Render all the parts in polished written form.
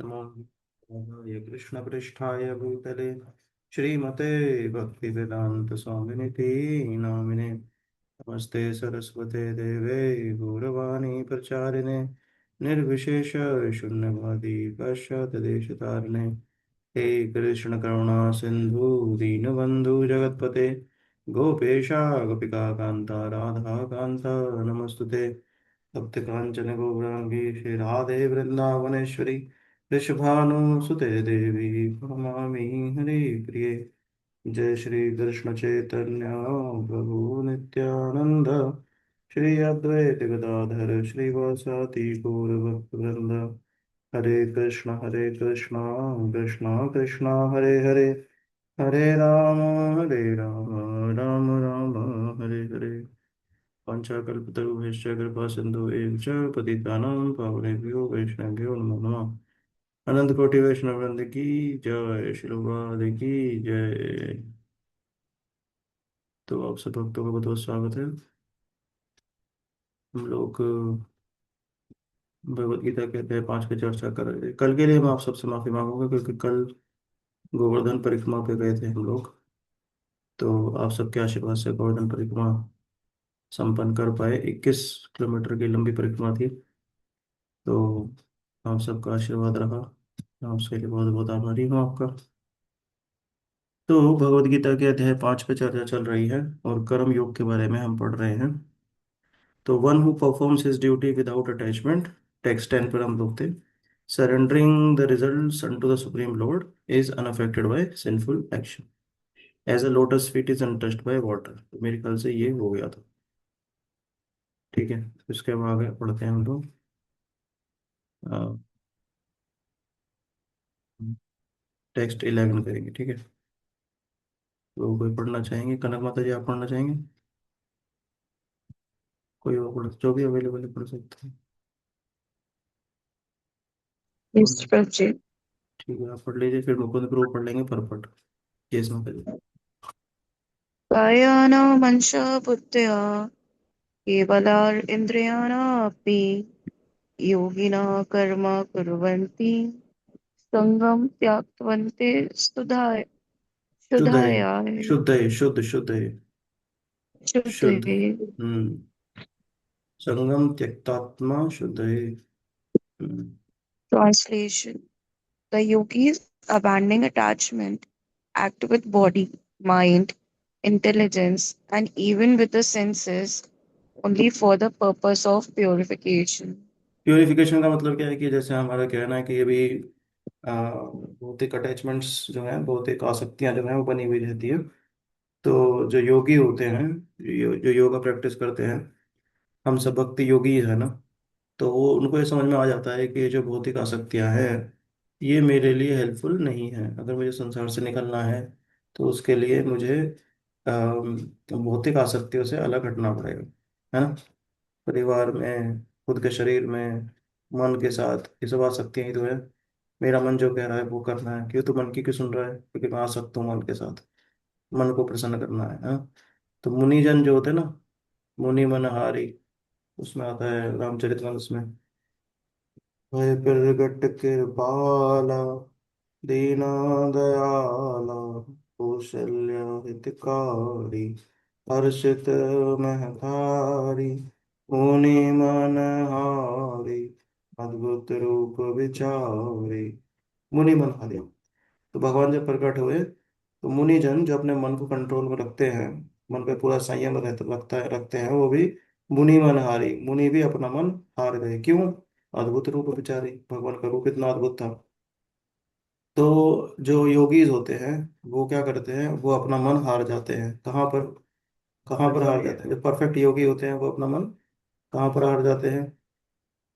नमो नारायणाय कृष्णपृष्ठाय भूतले श्रीमते भक्तिवेदांत स्वामिनिति नामिने नमस्ते सरस्वते देवे गौरवाणी प्रचारिणे निर्विशेष शून्यवादी पाश्चात्यदेशतारिणे हे कृष्ण करुणा सिंधु दीनबंधु जगत्पते गोपेशा गोपिका कांता राधा कांता नमस्तुते तप्त कांचन गौरांगी श्री राधे वृंदावनेश्वरी वृषभानुसुते देवी प्रणमामि हरे प्रिये। जय श्री कृष्ण चैतन्य प्रभु नित्यानंद श्री अद्वैत गदाधर श्रीवासादि गौर भक्तवृंद। हरे कृष्ण कृष्ण कृष्ण हरे हरे, हरे राम राम राम हरे हरे। पंचाकल्पतरुभ्यश्च कृपा सिन्धु एव च पतितानां पावनेभ्यो वैष्णवेभ्यो नमो नमः। अनंत कोटि वैष्णव वृंद की जय, श्री राधे की जय। तो आप सब भक्तों का बहुत बहुत स्वागत है। हम लोग भगवत गीता के अध्याय 5 की चर्चा कर रहे थे। कल के लिए मैं आप सबसे माफी मांगूंगा क्योंकि कल गोवर्धन परिक्रमा पे गए थे हम लोग। तो आप सबके आशीर्वाद से गोवर्धन परिक्रमा संपन्न कर पाए। 21 किलोमीटर की लंबी परिक्रमा थी। तो आप सबका आशीर्वाद रहा। मैं उसके लिए बहुत बहुत आभारी हूँ आपका। तो भगवत गीता के अध्याय 5 पे चर्चा चल रही है और कर्म योग के बारे में हम पढ़ रहे हैं। तो one who performs his duty without attachment, text 10 पर हम लोग थे। Surrendering the results unto the supreme lord is unaffected by sinful action, as a lotus feet is untouched by water. तो मेरे ख्याल से ये हो गया था। ठीक है, इसके बाद आगे पढ़ते हैं हम लोग। टेक्स्ट 11 करेंगे, ठीक है। तो कोई पढ़ना चाहेंगे? कनक माता जी, आप पढ़ना चाहेंगे? कोई और पढ़, जो भी अवेलेबल है पढ़ सकते हैं। Yes, Prabji. ठीक है, आप पढ़ लीजिए, फिर मुकुंद ग्रुप पढ़ लेंगे परपट। केस में करिए। कायानामंशा बुद्धया केवलारिन्द्रियाणामपि योगिनः कर्म कुर्वन्ति सङ्गं त्याक्तवन्ते सुधाय शुद्ध है, शुद्धाय शुद्ध है, शुद्ध शुद्ध है, शुद्ध। शुद्धे। हम्म। संगम त्यक्तात्मा शुद्ध है। Translation: The yogis abandoning attachment act with body, mind, intelligence, and even with the senses only for the purpose of purification. Purification का मतलब क्या है कि जैसे हमारा कहना है कि ये भी भौतिक अटैचमेंट्स जो हैं, भौतिक आसक्तियां जो हैं वो बनी हुई रहती है। तो जो योगी होते हैं, जो योगा प्रैक्टिस करते हैं, हम सब भक्ति योगी है ना। तो वो उनको ये समझ में आ जाता है कि ये जो भौतिक आसक्तियां हैं ये मेरे लिए हेल्पफुल नहीं है। अगर मुझे संसार से निकलना है तो उसके लिए मुझे भौतिक आसक्तियों से अलग हटना पड़ेगा, है ना। परिवार में, खुद के शरीर में, मन के साथ, ये सब आसक्तियां ही तो है। मेरा मन जो कह रहा है वो करना है। क्यों? तो मन की क्यों सुन रहा है? क्योंकि मैं आसक्त हूँ मन के साथ। मन को प्रसन्न करना है, हाँ। तो मुनिजन जो होते हैं ना, मुनि मनहारी, उसमें आता है रामचरितमानस में, भय प्रगट कृपाला दीना दयाला कौशल्य हितकारी हर्षित महतारी मुनि मनहारी अद्भुत रूप विचारी। मुनि मनहारी। तो भगवान जब प्रकट हुए तो मुनिजन जो अपने मन को कंट्रोल में रखते हैं, मन पे पूरा संयम रखते हैं, वो भी मुनि मनहारी, मुनि भी अपना मन हार गए। क्यों? अद्भुत रूप विचारी, भगवान का रूप इतना अद्भुत था। तो जो योगीज होते हैं वो क्या करते हैं? वो अपना मन हार जाते हैं। कहाँ पर? कहाँ पर हार जाते हैं? जो परफेक्ट योगी होते हैं वो अपना मन कहाँ पर हार जाते हैं?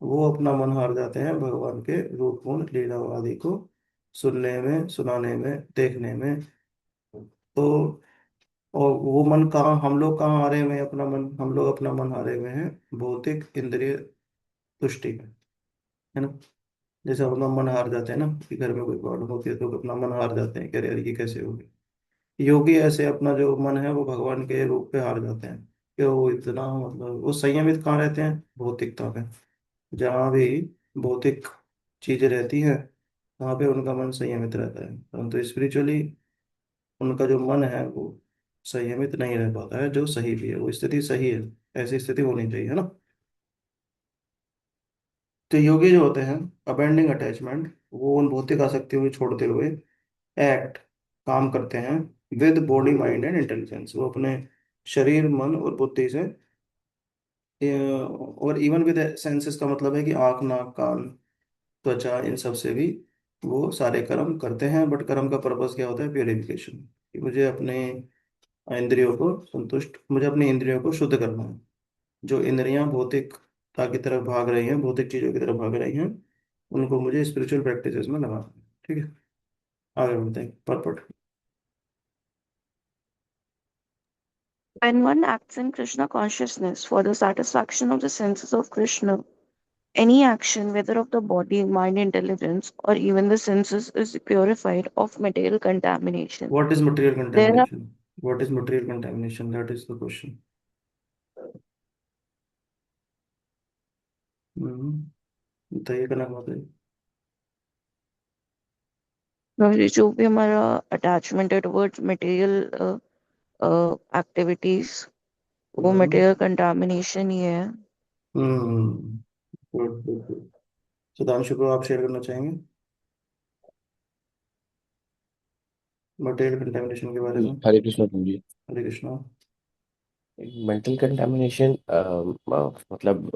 वो अपना मन हार जाते हैं भगवान के रूप गुण लीला आदि को सुनने में, सुनाने में, देखने में। तो और वो मन कहाँ, हम लोग कहाँ हारे हुए हैं अपना मन? हम लोग अपना मन हारे हुए हैं भौतिक इंद्रिय तुष्टि में, है ना। जैसे हम अपना मन हार जाते हैं ना कि घर में कोई प्रॉब्लम होती है तो अपना मन हार जाते हैं कि अरे यार ये कैसे होगी। योगी ऐसे अपना जो मन है वो भगवान के रूप पे हार जाते हैं कि वो इतना, मतलब वो संयमित कहाँ रहते हैं? भौतिकता में। जहाँ भी भौतिक चीजें रहती हैं वहाँ पे उनका मन संयमित रहता है, परंतु स्पिरिचुअली उनका जो मन है वो संयमित नहीं रह पाता है, जो सही भी है, वो स्थिति सही है, ऐसी स्थिति होनी चाहिए, है ना। तो योगी जो होते हैं, अबेंडिंग अटैचमेंट, वो उन भौतिक आसक्तियों को छोड़ते हुए एक्ट, काम करते हैं with body mind and intelligence. वो अपने शरीर, मन और बुद्धि से, और इवन विद सेंसेस का मतलब है कि आँख, नाक, कान, त्वचा, इन सब से भी वो सारे कर्म करते हैं। बट कर्म का पर्पस क्या होता है? प्योरिफिकेशन, कि मुझे अपने इंद्रियों को संतुष्ट, मुझे अपनी इंद्रियों को शुद्ध करना है। जो इंद्रियां भौतिकता की तरफ भाग रही हैं, भौतिक चीजों की तरफ भाग रही हैं, उनको मुझे स्पिरिचुअल प्रैक्टिसेस में लगाना है। ठीक है, आगे बढ़ते हैं, purport. When one acts in Krishna consciousness for the satisfaction of the senses of Krishna, any action, whether of the body, mind, intelligence, or even the senses, is purified of material contamination. What is material There are contamination? What is material contamination, that is the question. बताइए, करना बात है। जो भी हमारा attachment है towards material activities, वो हम्म material contamination ही है। हम्म गुड गुड गुड। सुधांशु को आप शेयर करना चाहेंगे मटेरियल कंटेमिनेशन के बारे में? हरे कृष्ण प्रभु जी। हरे कृष्णा। मेंटल कंटामिनेशन मतलब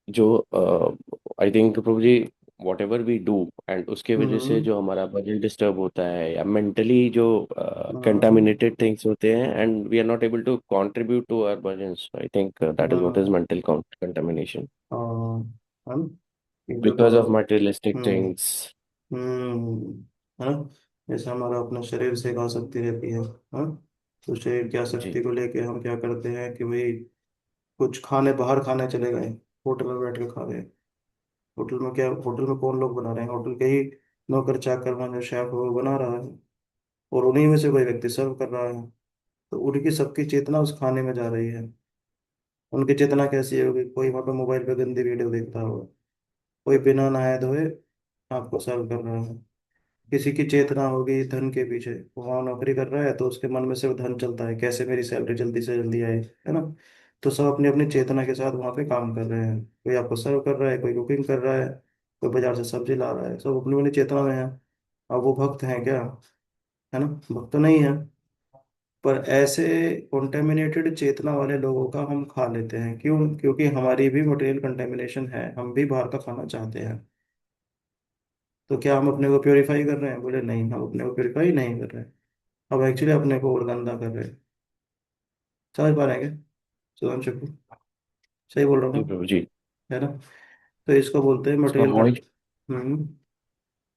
जो I think Prabhu ji, whatever we do and उसके वजह से हम्म जो हमारा बजट डिस्टर्ब होता है या मेंटली जो हम्म कंटामिनेटेड थिंग्स होते हैं and we are not able to contribute to our bhajans, I think that is what is hmm, mental contamination हाँ, है ना। ये जो because of materialistic hmm things. है ना। जैसे हमारा अपना शरीर से एक आसक्ति रहती है, हाँ। तो शरीर की जी आसक्ति को लेके हम क्या करते हैं कि भाई कुछ खाने, बाहर खाने चले गए, होटल में बैठ के खा रहे हैं। होटल में क्या, होटल में कौन लोग बना रहे हैं? होटल के ही नौकर चाकर में जो शेफ है वो बना रहा है, और उन्हीं में से कोई व्यक्ति सर्व कर रहा है। तो उनकी सबकी चेतना उस खाने में जा रही है। उनकी चेतना कैसी होगी? कोई वहाँ पे मोबाइल पे गंदी वीडियो देखता होगा, कोई बिना नहाए धोए आपको सर्व कर रहा है। किसी की चेतना होगी धन के पीछे, वो वहाँ नौकरी कर रहा है तो उसके मन में सिर्फ धन चलता है, कैसे मेरी सैलरी जल्दी से जल्दी आए, है ना। तो सब अपनी अपनी चेतना के साथ वहाँ पे काम कर रहे हैं। कोई आपको सर्व कर रहा है, कोई कुकिंग कर रहा है, कोई बाजार से सब्जी ला रहा है, सब अपनी अपनी चेतना में है। अब वो भक्त हैं क्या? है ना, भक्त तो नहीं है। पर ऐसे कॉन्टेमिनेटेड चेतना वाले लोगों का हम खा लेते हैं, क्यों? क्योंकि हमारी भी मटेरियल कंटेमिनेशन है, हम भी बाहर का खाना चाहते हैं। तो क्या हम अपने को प्योरीफाई कर रहे हैं? बोले नहीं, हम अपने को प्योरीफाई नहीं कर रहे हैं। अब एक्चुअली अपने को और गंदा कर रहे हैं। समझ पा रहे हैं क्या सुधांशु को? सही बोल रहा हूँ जी ना? प्रभु जी। है ना। तो इसको बोलते हैं इसको मटेरियल अवॉइड कंट। हम्म।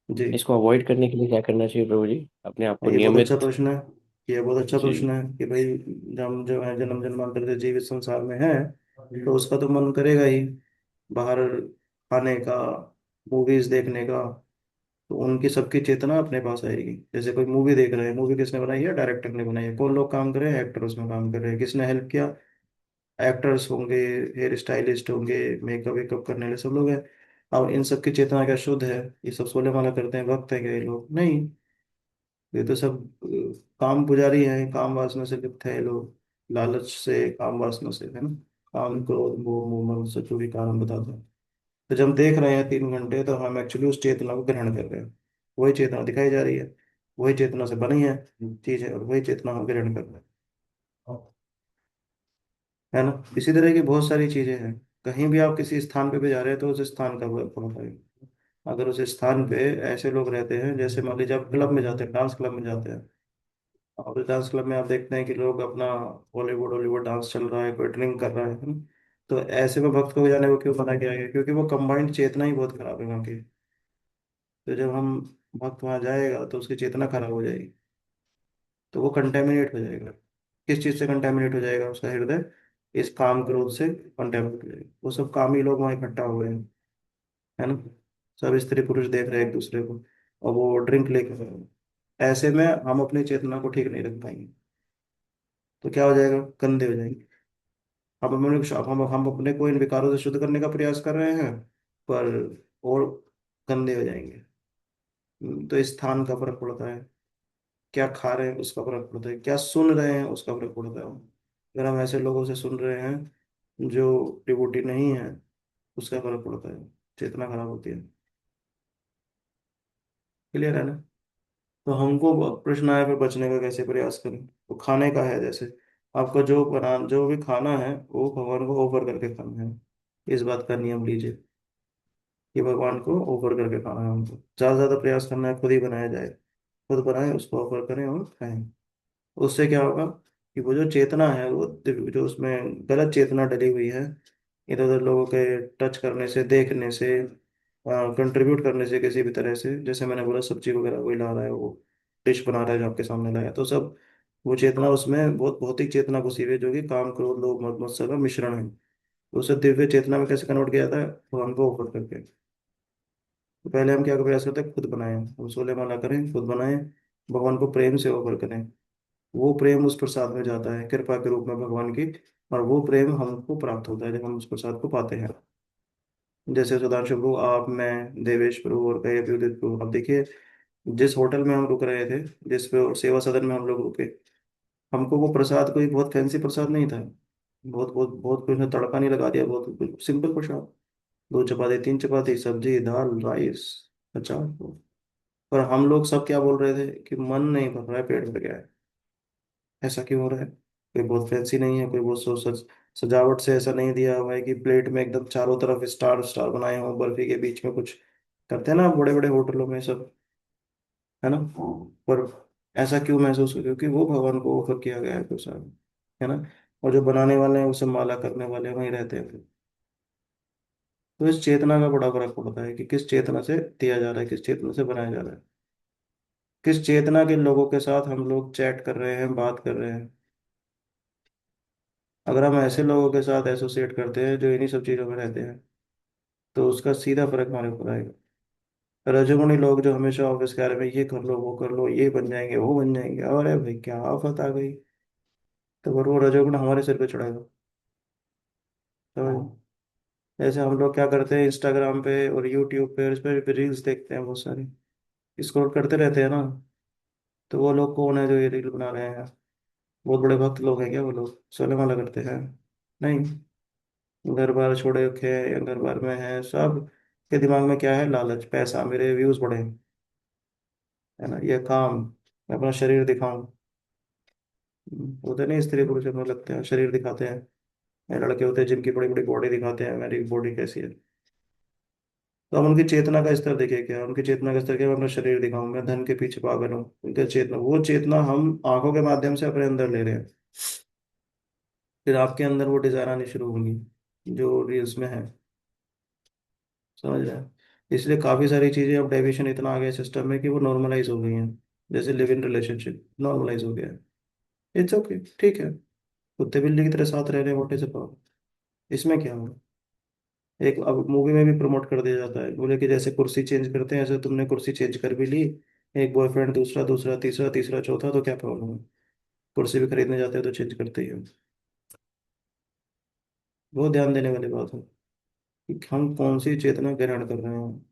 जी। इसको अवॉइड करने के लिए क्या करना चाहिए प्रभु जी, अपने आप को ये बहुत अच्छा नियमित? प्रश्न है। ये बहुत अच्छा प्रश्न जी है कि भाई जब हम जो है जन्म जन्मांतर से जीवित संसार में है, तो उसका तो मन करेगा ही बाहर खाने का, मूवीज देखने का। तो उनकी सबकी चेतना अपने पास आएगी। जैसे कोई मूवी देख रहे हैं, मूवी किसने बनाई है? डायरेक्टर ने बनाई है। कौन लोग काम कर रहे हैं? एक्टर उसमें काम कर रहे हैं। किसने हेल्प किया? एक्टर्स होंगे, हेयर स्टाइलिस्ट होंगे, मेकअप वेकअप करने वाले सब लोग हैं। अब इन सब की चेतना क्या शुद्ध है? ये सब सोले माला करते हैं, भक्त है क्या ये लोग? नहीं। ये तो सब काम पुजारी हैं, काम वासना से लिप्त है ये लोग। लालच से, काम वासना से, है ना। काम, क्रोध, मोह, मोह से जो भी कारण बताते हैं। तो जब हम देख रहे हैं 3 घंटे, तो हम एक्चुअली उस चेतना को ग्रहण कर रहे हैं। वही चेतना दिखाई जा रही है, वही चेतना से बनी है चीज है, और वही चेतना हम ग्रहण कर रहे हैं, है ना। इसी तरह की बहुत सारी चीजें हैं। कहीं भी आप किसी स्थान पे भी जा रहे हैं तो उस स्थान का वो है। अगर उस स्थान पे ऐसे लोग रहते हैं, जैसे मान लीजिए आप क्लब में जाते हैं, डांस क्लब में जाते हैं, और डांस क्लब में आप देखते हैं कि लोग अपना बॉलीवुड हॉलीवुड डांस चल रहा है, कोई ड्रिंक कर रहा है ना? तो ऐसे में भक्त को जाने को क्यों मना किया गया? क्योंकि वो कंबाइंड चेतना ही बहुत खराब है वहाँ की। तो जब हम भक्त वहाँ जाएगा तो उसकी चेतना खराब हो जाएगी, तो वो कंटेमिनेट हो जाएगा। किस चीज़ से कंटेमिनेट हो जाएगा? उसका हृदय इस काम क्रोध से कंटेमिनेट हो जाएगा। वो सब कामी लोग वहाँ इकट्ठा हुए हैं, है ना। सब स्त्री पुरुष देख रहे हैं एक दूसरे को, और वो ड्रिंक लेके आ रहे हैं। ऐसे में हम अपनी चेतना को ठीक नहीं रख पाएंगे। तो क्या हो जाएगा? गंदे हो जाएंगे। हम अपने को इन विकारों से शुद्ध करने का प्रयास कर रहे हैं, पर और गंदे हो जाएंगे। तो स्थान का फर्क पड़ता है, क्या खा रहे हैं उसका फर्क पड़ता है, क्या सुन रहे हैं उसका फर्क पड़ता है। अगर हम ऐसे लोगों से सुन रहे हैं जो डिवोटी नहीं है, उसका फर्क पड़ता है, चेतना खराब होती है। क्लियर है ना? तो हमको प्रश्न आया फिर बचने का कैसे प्रयास करें। तो खाने का है, जैसे आपको जो भी खाना है वो भगवान को ऑफर करके खाना है। इस बात का नियम लीजिए कि भगवान को ऑफर करके खाना है, हमको ज़्यादा से ज़्यादा प्रयास करना है खुद ही बनाया जाए, खुद बनाए उसको ऑफर करें और खाएं। उससे क्या होगा कि वो जो चेतना है वो जो उसमें गलत चेतना डली हुई है, इधर उधर लोगों के टच करने से, देखने से, कंट्रीब्यूट करने से किसी भी तरह से, जैसे मैंने बोला सब्जी वगैरह कोई ला रहा है, वो डिश बना रहा है जो आपके सामने लाया, तो सब वो चेतना उसमें बहुत भौतिक चेतना घुसी हुई है जो कि काम, क्रोध, लोभ, मद मत्सर का मिश्रण है। तो उसे दिव्य चेतना में कैसे कन्वर्ट किया जाता है, भगवान को ऑफर करके। तो पहले हम क्या प्रयास करते हैं, खुद बनाएं, हम सोले माला करें, खुद बनाएं, भगवान को प्रेम से ऑफर करें। वो प्रेम उस प्रसाद में जाता है कृपा के रूप में भगवान की, और वो प्रेम हमको प्राप्त होता है जब हम उस प्रसाद को पाते हैं। जैसे सुधांशु प्रभु, आप, मैं, देवेश प्रभु और कई अभ्युदित प्रभु, अब देखिए जिस होटल में हम रुक रहे थे, जिस पे सेवा सदन में हम लोग रुके, हमको वो प्रसाद कोई बहुत फैंसी प्रसाद नहीं था, बहुत बहुत बहुत कुछ ने तड़का नहीं लगा दिया, बहुत सिंपल प्रसाद, दो चपाती, तीन चपाती, सब्जी, दाल, राइस, अचार। पर हम लोग सब क्या बोल रहे थे कि मन नहीं भर रहा है, पेट भर गया है। ऐसा क्यों हो रहा है? कोई बहुत फैंसी नहीं है, कोई बहुत सजावट से ऐसा नहीं दिया हुआ है कि प्लेट में एकदम चारों तरफ स्टार स्टार बनाए हों, बर्फी के बीच में कुछ करते हैं ना बड़े बड़े होटलों में सब, है ना? पर ऐसा क्यों महसूस हो? क्योंकि वो भगवान को ऑफर किया गया है प्रसाद, है ना? और जो बनाने वाले हैं उसे माला करने वाले वहीं रहते हैं फिर। तो इस चेतना का बड़ा फर्क पड़ता है कि किस चेतना से दिया जा रहा है, किस चेतना से बनाया जा रहा है, किस चेतना के लोगों के साथ हम लोग चैट कर रहे हैं, बात कर रहे हैं। अगर हम ऐसे लोगों के साथ एसोसिएट करते हैं जो इन्हीं सब चीज़ों में रहते हैं, तो उसका सीधा फर्क हमारे ऊपर आएगा। रजोगुणी लोग जो हमेशा ऑफिस के बारे में ये कर लो, वो कर लो, ये बन जाएंगे, वो बन जाएंगे, अरे भाई क्या आफत आ गई, तो फिर वो रजोगुण हमारे सिर पे चढ़ाएगा। तो जैसे हम लोग क्या करते हैं, इंस्टाग्राम पे और यूट्यूब पे और इस पे रील्स देखते हैं बहुत सारी, स्क्रॉल करते रहते हैं ना। तो वो लोग कौन है जो ये रील बना रहे हैं? बहुत बड़े भक्त लोग हैं क्या वो लोग, सोने वाला करते हैं? नहीं। घर बार छोड़े रखे हैं या घर बार में है, सब के दिमाग में क्या है, लालच, पैसा, मेरे व्यूज बढ़े, है ना, ये काम, मैं अपना शरीर दिखाऊं। होते नहीं स्त्री पुरुष अपने लगते हैं शरीर दिखाते हैं, ये लड़के होते हैं जिनकी बड़ी बड़ी बॉडी दिखाते हैं, मेरी बॉडी कैसी है। तो हम उनकी चेतना का स्तर देखें, क्या उनकी चेतना का स्तर, क्या मैं अपना शरीर दिखाऊं, मैं धन के पीछे पागल हूँ, उनका चेतना, वो चेतना हम आंखों के माध्यम से अपने अंदर ले रहे हैं। फिर आपके अंदर वो डिजायर आनी शुरू होगी जो रील्स में है। समझ रहे हैं? इसलिए काफी सारी चीजें अब डेविएशन इतना आ गया सिस्टम में कि वो नॉर्मलाइज हो गई हैं। जैसे लिव इन रिलेशनशिप नॉर्मलाइज हो गया है। इट्स ओके, ठीक है, कुत्ते बिल्ली की तरह साथ रह रहे हैं, मोटे से पाओ, इसमें क्या हो? एक अब मूवी में भी प्रमोट कर दिया जाता है, बोले कि जैसे कुर्सी चेंज करते हैं ऐसे तुमने कुर्सी चेंज कर भी ली, एक बॉयफ्रेंड, दूसरा, दूसरा, तीसरा, तीसरा, चौथा, तो क्या प्रॉब्लम है? कुर्सी भी खरीदने जाते हैं तो चेंज करते ही हो। बहुत ध्यान देने वाली बात है कि हम कौन सी चेतना ग्रहण कर रहे हैं,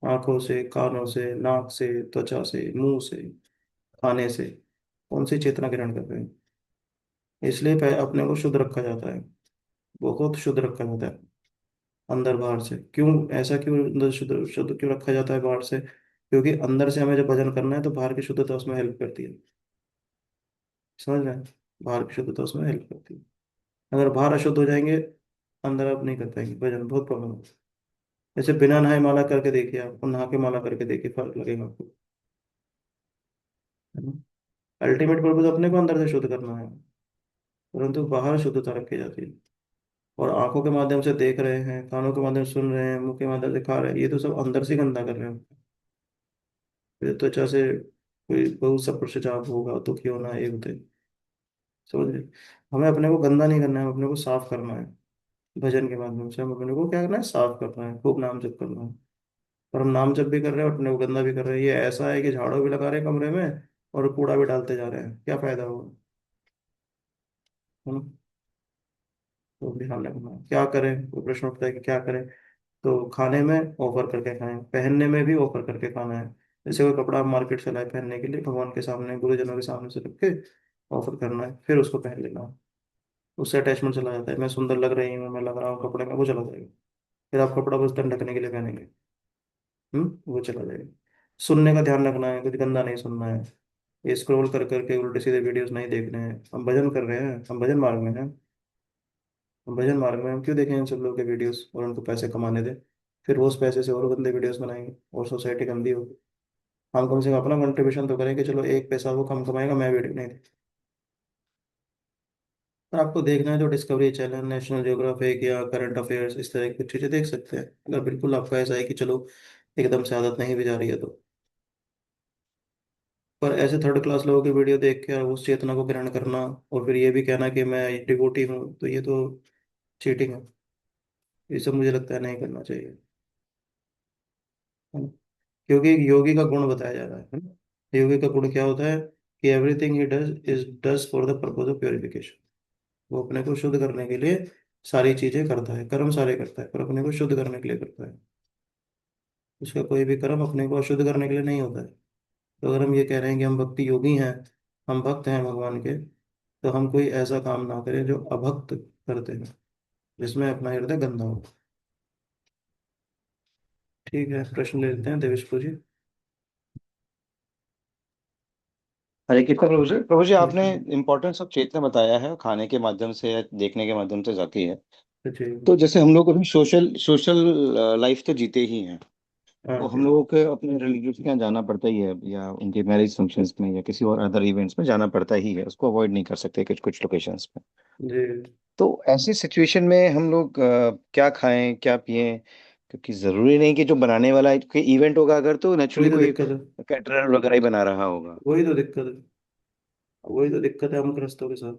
आंखों से, कानों से, नाक से, त्वचा से, मुंह से, खाने से, कौन सी चेतना ग्रहण कर रहे हैं। इसलिए अपने को शुद्ध रखा जाता है, बहुत शुद्ध रखा जाता है अंदर बाहर से। क्यों ऐसा, क्यों अंदर शुद्ध शुद्ध क्यों रखा जाता है बाहर से? क्योंकि अंदर से हमें जब भजन करना है तो बाहर की शुद्धता उसमें हेल्प करती है। समझ रहे हैं? बाहर की शुद्धता उसमें हेल्प करती है। अगर बाहर अशुद्ध हो जाएंगे, अंदर आप नहीं कर पाएंगे भजन, बहुत प्रॉब्लम है। जैसे बिना नहाए माला करके देखिए, आप और नहा के माला करके देखिए, फर्क लगेगा आपको, है ना? अल्टीमेट पर्पज अपने को अंदर से शुद्ध करना है, परंतु बाहर शुद्धता रखी जाती है। और आंखों के माध्यम से देख रहे हैं, कानों के माध्यम से सुन रहे हैं, मुंह के माध्यम से खा रहे हैं, ये तो सब अंदर से गंदा कर रहे हैं। फिर त्वचा से कोई बहुत सा पश्चाताप होगा, दुखी होना, ये होते हैं। समझ रहे? हमें अपने को गंदा नहीं करना है, अपने को साफ करना है। भजन के माध्यम से हम अपने को क्या करना है, साफ करना है, खूब नाम जप करना है। और हम नाम जप भी कर रहे हैं और अपने को गंदा भी कर रहे हैं, ये ऐसा है कि झाड़ू भी लगा रहे हैं कमरे में और कूड़ा भी डालते जा रहे हैं, क्या फायदा होगा? है ना? तो ध्यान रखना है। क्या करें, वो प्रश्न उठता है कि क्या करें। तो खाने में ऑफर करके खाएं, पहनने में भी ऑफर करके खाना है। जैसे कोई कपड़ा आप मार्केट से लाए पहनने के लिए, भगवान के सामने गुरुजनों के सामने से रख के ऑफर करना है, फिर उसको पहन लेना है। उससे अटैचमेंट चला जाता है, मैं सुंदर लग रही हूँ, मैं लग रहा हूँ कपड़े में, वो चला जाएगा। फिर आप कपड़ा बस तन ढकने के लिए पहनेंगे, वो चला जाएगा। सुनने का ध्यान रखना है, कुछ गंदा नहीं सुनना है। ये स्क्रॉल कर करके उल्टे सीधे वीडियोस नहीं देखने हैं। हम भजन कर रहे हैं, हम भजन मार्ग में हैं। हम भजन मार्ग में, हम क्यों देखें इन सब लोगों के वीडियोस और उनको पैसे कमाने दें? फिर वो उस पैसे से और गंदे वीडियोस बनाएंगे और सोसाइटी गंदी होगी। हम कम से कम अपना कंट्रीब्यूशन तो करें कि चलो एक पैसा वो कम कमाएगा, मैं वीडियो नहीं देखता। पर आपको देखना है तो डिस्कवरी चैनल, नेशनल ज्योग्राफिक या करंट अफेयर्स, इस तरह की कुछ चीज़ें देख सकते हैं। अगर बिल्कुल आपका ऐसा है कि चलो एकदम से आदत नहीं भी जा रही है तो। पर ऐसे थर्ड क्लास लोगों की वीडियो देख के उस चेतना को ग्रहण करना और फिर ये भी कहना कि मैं डिवोटी हूँ, तो ये तो चीटिंग है। ये सब मुझे लगता है नहीं करना चाहिए, है ना? क्योंकि एक योगी का गुण बताया जा रहा है ना। योगी का गुण क्या होता है कि everything he does for the purpose of purification. वो अपने को शुद्ध करने के लिए सारी चीजें करता है, कर्म सारे करता है, पर अपने को शुद्ध करने के लिए करता है। उसका कोई भी कर्म अपने को अशुद्ध करने के लिए नहीं होता है। तो अगर हम ये कह रहे हैं कि हम भक्ति योगी हैं, हम भक्त हैं भगवान के, तो हम कोई ऐसा काम ना करें जो अभक्त करते हैं, जिसमें अपना हृदय गंदा हो। ठीक है, प्रश्न ले लेते हैं देवेश जी। हरे कृष्ण प्रभु जी। प्रभु जी, आपने कृष्ण। इम्पोर्टेंस ऑफ चेतना बताया है, खाने के माध्यम से या देखने के माध्यम से जाती है। जी। तो जैसे हम लोग अभी सोशल सोशल लाइफ तो जीते ही हैं। हाँ तो जी। हम लोगों को अपने रिलेटिव्स के यहाँ जाना पड़ता ही है, या उनके मैरिज फंक्शंस में या किसी और अदर इवेंट्स में जाना पड़ता ही है, उसको अवॉइड नहीं कर सकते कुछ कुछ लोकेशंस में। जी। तो ऐसी सिचुएशन में हम लोग क्या खाएं क्या पिएं? क्योंकि जरूरी नहीं कि जो बनाने वाला है, कोई इवेंट होगा अगर, तो वही नेचुरली तो कोई दिक्कत है। कैटरर वगैरह ही बना रहा होगा। वही तो दिक्कत है। वही तो दिक्कत है हम गृहस्थों के साथ।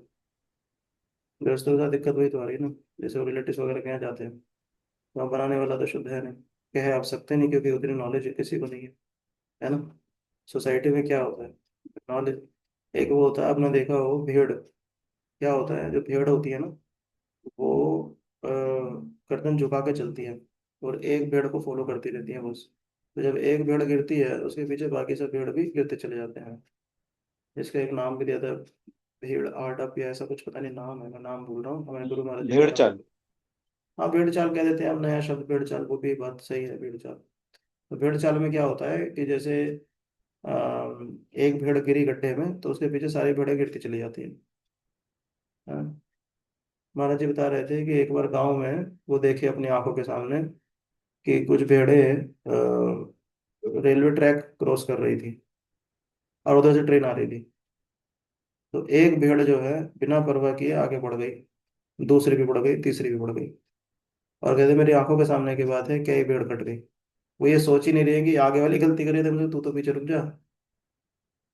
गृहस्थों के साथ दिक्कत वही तो आ रही है ना। जैसे रिलेटिव वगैरह के यहाँ जाते हैं, वहाँ बनाने वाला तो शुद्ध है नहीं, कह आप सकते नहीं क्योंकि उतनी नॉलेज किसी को नहीं है ना। सोसाइटी में क्या होता है, नॉलेज। एक वो होता है, आपने देखा हो भेड़, क्या होता है जो भेड़ होती है ना, वो गर्दन झुका के चलती है और एक भेड़ को फॉलो करती रहती है बस। तो जब एक भेड़ गिरती है उसके पीछे बाकी सब भेड़ भी गिरते चले जाते हैं। इसका एक नाम भी दिया था, भीड़ आड़प या ऐसा कुछ, पता नहीं नाम है, मैं नाम भूल रहा हूँ, हमारे गुरु महाराज जी ने भेड़ बताया। चाल। हाँ भेड़ चाल कह देते हैं हम, नया शब्द भेड़ चाल, वो भी बात सही है भेड़ चाल। तो भेड़ चाल में क्या होता है कि जैसे एक भेड़ गिरी गड्ढे में तो उसके पीछे सारी भेड़ें गिरती चली जाती हैं। हाँ, महाराज जी बता रहे थे कि एक बार गांव में वो देखे अपनी आंखों के सामने कि कुछ भेड़ें रेलवे ट्रैक क्रॉस कर रही थी और उधर से ट्रेन आ रही थी। तो एक भेड़ जो है बिना परवाह किए आगे बढ़ गई, दूसरी भी बढ़ गई, तीसरी भी बढ़ गई। और कहते मेरी आंखों के सामने की बात है, क्या ही भेड़ कट गई। वो ये सोच ही नहीं रही है कि आगे वाली गलती करी थी मुझे, तू तो पीछे रुक जा।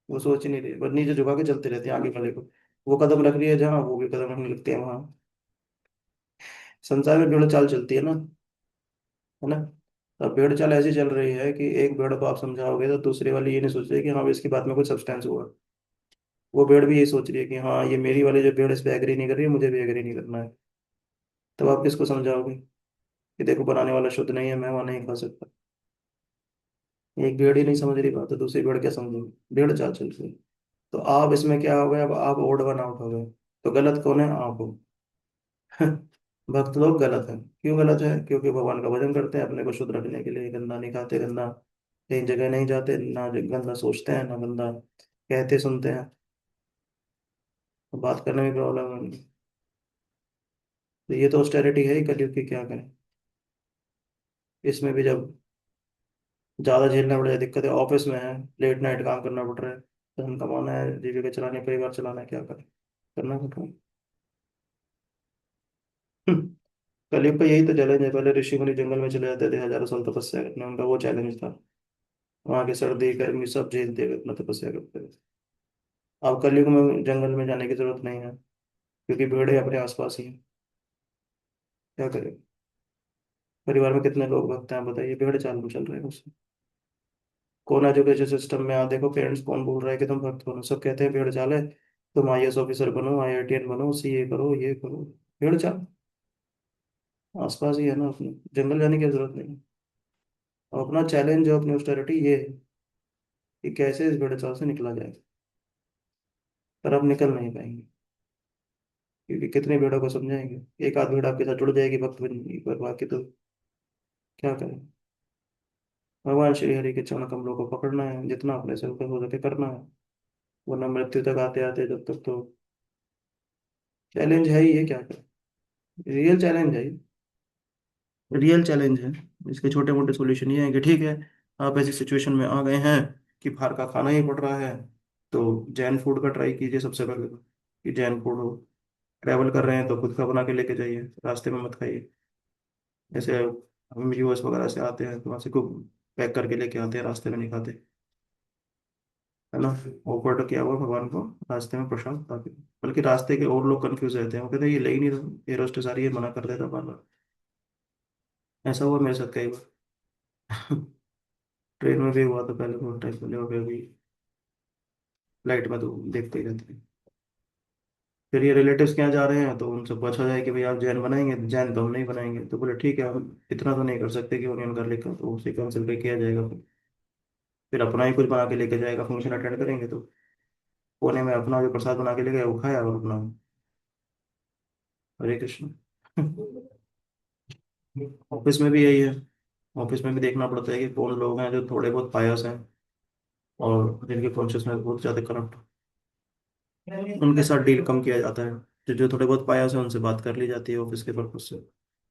वो सोच ही नहीं रही, बस नीचे झुका के चलते रहते हैं आगे वाले को। वो कदम रख रही है जहाँ, वो भी कदम रखने लगती है वहां। संसार में भेड़ चाल चलती है ना, है ना। अब भेड़ चाल ऐसी चल रही है कि एक भेड़ को आप समझाओगे तो दूसरी वाली ये नहीं सोच रही कि हाँ इसकी बात में कुछ सब्सटेंस हुआ। वो भेड़ भी यही सोच रही है कि हाँ ये मेरी वाली जो भेड़ इस पे एग्री नहीं कर रही है, मुझे भी एग्री नहीं करना है। तब आप किसको समझाओगे कि देखो बनाने वाला शुद्ध नहीं है, मैं वहां नहीं खा सकता। एक भेड़ ही नहीं समझ रही बात, तो दूसरी भेड़ क्या समझेगी? भेड़ चाल चल रही है। तो आप इसमें क्या हो गए, अब आप ओड वन आउट हो गए। तो गलत कौन है? आप हो। भक्त लोग गलत हैं। क्यों गलत है? क्योंकि भगवान का भजन करते हैं अपने को शुद्ध रखने के लिए, गंदा नहीं खाते, गंदा कहीं जगह नहीं जाते, ना गंदा सोचते हैं ना गंदा कहते सुनते हैं। तो बात करने में प्रॉब्लम है उनकी। तो ये तो ऑस्टेरिटी है ही कलयुग की, क्या करें। इसमें भी जब ज्यादा झेलना पड़ जाए, दिक्कत है ऑफिस में है, लेट नाइट काम करना पड़ रहा है, धन कमाना है, जीविका चलानी है, परिवार चलाना है, क्या करें, करना पड़ रहा है। कलयुग का यही तो चैलेंज है। पहले ऋषि मुनि जंगल में चले जाते थे हजारों साल तपस्या करने, उनका वो चैलेंज था। वहां की सर्दी गर्मी सब झेलते हुए अपना तपस्या करते थे। अब कलयुग में जंगल में जाने की जरूरत नहीं है, क्योंकि भेड़े अपने आसपास ही हैं। क्या करें? परिवार में कितने लोग भक्त हैं बताइए, भेड़ चाल में चल रहे हैं उससे। कौन एजुकेशन सिस्टम में आ देखो, पेरेंट्स कौन बोल रहा है कि तुम भक्त बनो, सब कहते हैं भेड़ चाल है, तुम आईएएस ऑफिसर बनो, आईआईटीएन बनो, सीए करो, ये करो। भेड़ चाल। आसपास ही है ना, अपने जंगल जाने की जरूरत नहीं है। और अपना चैलेंज जो अपनी ऑस्टेरिटी ये है कि कैसे इस बड़े चाव से निकला जाए। पर अब निकल नहीं पाएंगे, क्योंकि कितने भेड़ों को समझाएंगे। एक आध भेड़ आपके साथ जुड़ जाएगी, वक्त बनेगी, पर बाकी तो क्या करें। भगवान श्री हरि के चरण कमलों को पकड़ना है, जितना अपने से ऊपर हो सके करना है, वरना मृत्यु तक आते आते जब तक तो चैलेंज है ही है, क्या करें। रियल चैलेंज है, रियल चैलेंज है। इसके छोटे मोटे सॉल्यूशन ये है कि ठीक है, आप ऐसी सिचुएशन में आ गए हैं कि बाहर का खाना ही पड़ रहा है, तो जैन फूड का ट्राई कीजिए सबसे पहले तो, कि जैन फूड हो। ट्रैवल कर रहे हैं तो खुद का बना के लेके जाइए, रास्ते में मत खाइए। जैसे हम यूएस वगैरह से आते हैं तो वहाँ से कुछ पैक करके लेके आते हैं, रास्ते में नहीं खाते, है ना। ऑफर किया हुआ भगवान को रास्ते में प्रसाद ताकि, बल्कि रास्ते के और लोग कंफ्यूज रहते हैं, वो कहते हैं ये ले ही नहीं रहा, ये रोस्ट सारी ये मना कर देता बार बार। ऐसा हुआ मेरे साथ कई बार। ट्रेन में भी हुआ था पहले बहुत टाइम पहले, और फिर अभी फ्लाइट में तो देखते ही रहते हैं। फिर ये रिलेटिव्स के यहाँ जा रहे हैं तो उनसे पूछा जाए कि भाई आप जैन बनाएंगे, जैन तो हम नहीं बनाएंगे, तो बोले ठीक है, हम इतना तो नहीं कर सकते कि ओनियन गार्लिक का, तो उसे कैंसिल कर किया जाएगा। फिर अपना ही कुछ बना के लेके जाएगा, फंक्शन अटेंड करेंगे तो कोने में अपना जो प्रसाद बना के ले गए वो खाया, और अपना हरे कृष्ण। ऑफिस में भी यही है। ऑफिस में भी देखना पड़ता है कि कौन लोग हैं जो थोड़े बहुत पायस हैं और जिनकी कॉन्शियसनेस बहुत ज़्यादा करप्ट, उनके साथ डील कम किया जाता है। जो थोड़े बहुत पायस है उनसे बात कर ली जाती है ऑफिस के पर्पज से,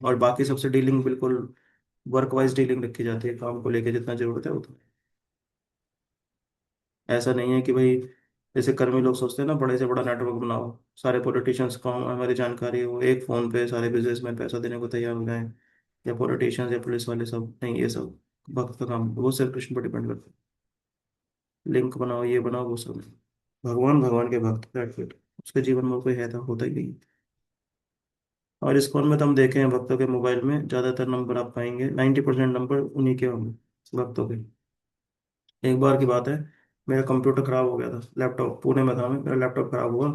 और बाकी सबसे डीलिंग बिल्कुल वर्क वाइज डीलिंग रखी जाती है, काम को लेके जितना जरूरत है उतना। ऐसा नहीं है कि भाई जैसे कर्मी लोग सोचते हैं ना, बड़े से बड़ा नेटवर्क बनाओ, सारे पॉलिटिशियंस को हमारी जानकारी हो, एक फोन पे सारे बिजनेसमैन पैसा देने को तैयार हो जाए, या पॉलिटिशियंस या पुलिस वाले, सब नहीं, ये सब वक्त का काम, वो सिर्फ कृष्ण पर डिपेंड करता है। लिंक बनाओ, ये बनाओ, वो सब नहीं। भगवान, भगवान के भक्त, दैट्स इट। उसके जीवन में कोई है तो होता ही नहीं। और इस फोन में तो हम देखे हैं भक्तों के मोबाइल में ज़्यादातर नंबर आप पाएंगे, 90% नंबर उन्हीं के होंगे, भक्तों के। एक बार की बात है, मेरा कंप्यूटर खराब हो गया था, लैपटॉप, पुणे में था मैं, मेरा लैपटॉप खराब हुआ,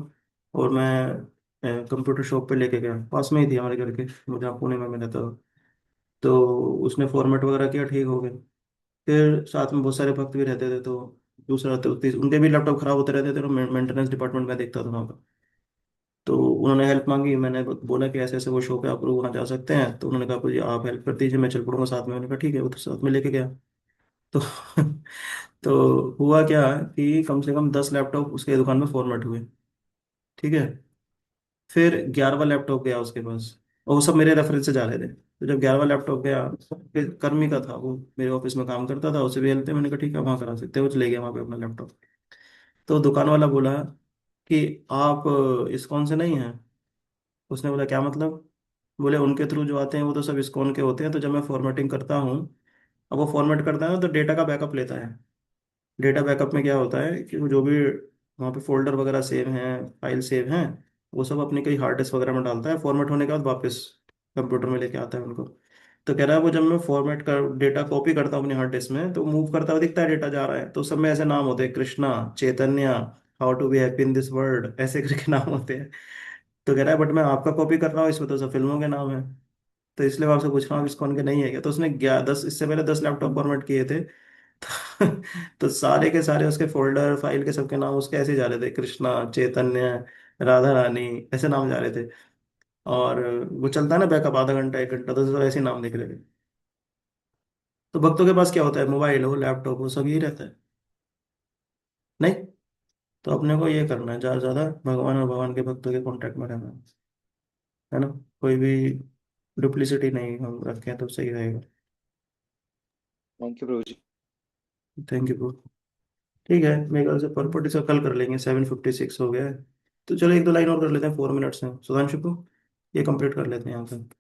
और मैं कंप्यूटर शॉप पे लेके गया, पास में ही थी हमारे घर के, जहाँ पुणे में मैं रहता था। तो उसने फॉर्मेट वगैरह किया, ठीक हो गया। फिर साथ में बहुत सारे भक्त भी रहते थे, तो दूसरा तो उनके भी लैपटॉप खराब होते रहते थे, तो मेंटेनेंस डिपार्टमेंट में देखता था वहाँ पर। तो उन्होंने हेल्प मांगी, मैंने बोला कि ऐसे ऐसे वो शॉप है, आप लोग वहाँ जा सकते हैं, तो उन्होंने कहा जी आप हेल्प कर दीजिए, मैं चल पड़ूंगा साथ में। मैंने कहा ठीक है, वो तो साथ में लेके गया। तो तो हुआ क्या कि कम से कम 10 लैपटॉप उसके दुकान में फॉर्मेट हुए, ठीक है। फिर 11वां लैपटॉप गया उसके पास, और वो सब मेरे रेफरेंस से जा रहे थे। तो जब 11वां लैपटॉप गया, फिर कर्मी का था वो, मेरे ऑफिस में काम करता था, उसे भी हेल्प थे, मैंने कहा ठीक है वहाँ करा सकते हो, चले गया वहाँ पे अपना लैपटॉप। तो दुकान वाला बोला कि आप इस्कॉन से नहीं हैं। उसने बोला क्या मतलब। बोले उनके थ्रू जो आते हैं वो तो सब इस्कॉन के होते हैं, तो जब मैं फॉर्मेटिंग करता हूँ, अब वो फॉर्मेट करता है ना, तो डेटा का बैकअप लेता है। डेटा बैकअप में क्या होता है कि वो जो भी वहाँ पे फोल्डर वगैरह सेव हैं, फाइल सेव हैं, वो सब अपनी कई हार्ड डिस्क वगैरह में डालता है, फॉर्मेट होने के बाद वापस कंप्यूटर में लेके आता है उनको। तो कह रहा है वो जब मैं फॉर्मेट कर डेटा कॉपी करता हूँ अपनी हार्ड डिस्क में, तो मूव करता हुआ दिखता है, डेटा जा रहा है, तो सब में ऐसे नाम होते हैं, Krishna, Chaitanya, how to be happy in this world, ऐसे करके नाम होते हैं। तो कह रहा है बट मैं आपका कॉपी कर रहा हूँ, इसमें तो सब फिल्मों के नाम है, तो इसलिए मैं आपसे पूछ रहा हूँ इसको उनके नहीं है क्या। तो उसने 10, इससे पहले 10 लैपटॉप फॉर्मेट किए थे। तो सारे के सारे उसके फोल्डर फाइल के सबके नाम उसके ऐसे ही जा रहे थे, कृष्णा, चैतन्य, राधा रानी, ऐसे नाम जा रहे थे। और वो चलता है ना बैकअप, आधा घंटा 1 घंटा, तो सब ऐसे ही नाम दिख रहे थे। तो भक्तों के पास क्या होता है, मोबाइल हो, लैपटॉप हो, सब यही रहता है, नहीं। तो अपने को ये करना है, ज़्यादा से ज़्यादा भगवान और भगवान के भक्तों के कांटेक्ट में रहना है ना। कोई भी डुप्लीसिटी नहीं हम रखें तो सही रहेगा। Thank you Prabhu ji. Thank you. ठीक है, मेरे ख्याल से प्रॉपर्टी से कल कर लेंगे, 7:56 हो गया है। तो चलो एक दो लाइन और कर लेते हैं, 4 मिनट्स हैं सुधांशु को, ये कंप्लीट कर लेते हैं यहाँ तक,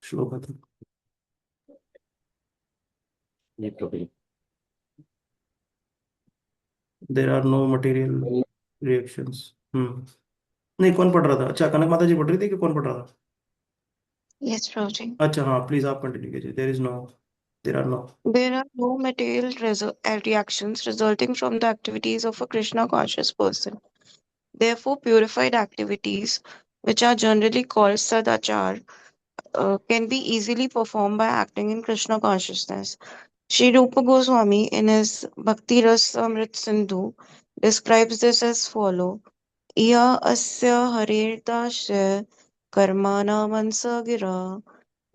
श्लोक तक। जी प्रभु जी। There are no material reactions. नहीं, कौन पढ़ रहा था, अच्छा कनक माता जी पढ़ रही थी कि कौन पढ़ रहा था। Yes, Prabhuji. अच्छा हाँ, प्लीज आप कंटिन्यू कीजिए। There are no. There are no material reactions resulting from the activities of a Krishna conscious person. Therefore, purified activities, which are generally called sadachar, can be easily performed by acting in Krishna consciousness. Sri Rupa Goswami, in his Bhakti Ras Amrit Sindhu, describes this as follow: "Iya asya harirtasya karmana mansagira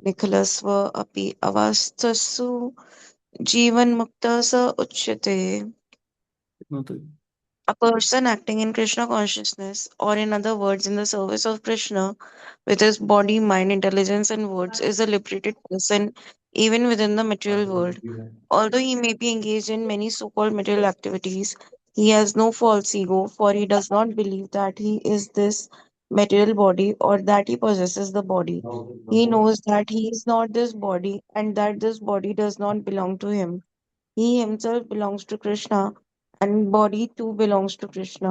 nikhalasva api avastasu jivan mukta sa uchyate." मतलब A person acting in Krishna consciousness, or in other words, in the service of Krishna, with his body, mind, intelligence, and words, is a liberated person even within the material world. Although he may be engaged in many so called material activities, he has no false ego, for he does not believe that he is this material body or that he possesses the body. He knows that he is not this body and that this body does not belong to him. He himself belongs to Krishna, and body too belongs to Krishna.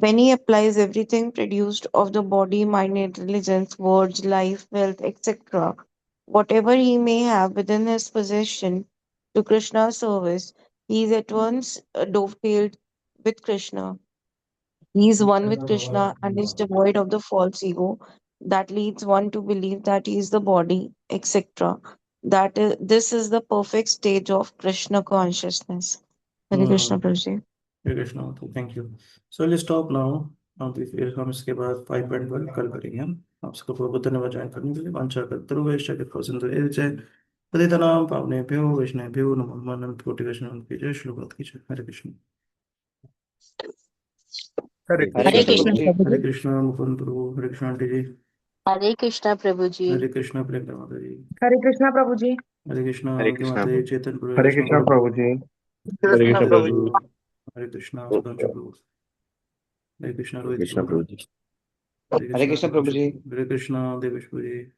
When he applies everything produced of the body, mind, intelligence, words, life, wealth, etc., whatever he may have within his possession, to Krishna's service, he is at once dovetailed with Krishna. He is one with Krishna and is devoid of the false ego that leads one to believe that he is the body, etc. This is the perfect stage of Krishna consciousness. Hare Krishna, hmm Prabhuji. हरे कृष्णा, तो thank you. So let's stop now. अभी फिर हम इसके बाद 5.1 कल करेंगे। हम आप सबको बहुत बहुत धन्यवाद ज्वाइन करने के लिए। वांछा कल्पतरुभ्यश्च कृपा सिंधु एव पतितानां पावनेभ्यो वैष्णवेभ्यो नमो नमः। अनंत कोटि वैष्णव की जय। श्री की जय। हरे कृष्ण। हरे हरे Krishna कृष्ण कृष्ण प्रभु प्रभु जी। जी। हरे कृष्ण मुकुंद प्रभु। हरे कृष्ण आंटी जी। हरे कृष्णा प्रभु जी। हरे कृष्ण प्रियंका माता जी। हरे कृष्णा प्रभु जी। हरे कृष्ण हरे की कृष्णा माता जी प्रभु। चेतन प्रभु हरे वैष्णव कृष्णा प्रभु। प्रभु जी। Hare कृष्णा Krishna नित्यानंद प्रभु Prabhu जी। ji. प्रभु। हरे कृष्ण सुधांशु प्रभु। हरे कृष्ण Hare रोहित Krishna प्रभु। Prabhu ji. हरे हरे कृष्ण कृष्ण प्रभु जी। हरे कृष्ण देवेश प्रभु जी।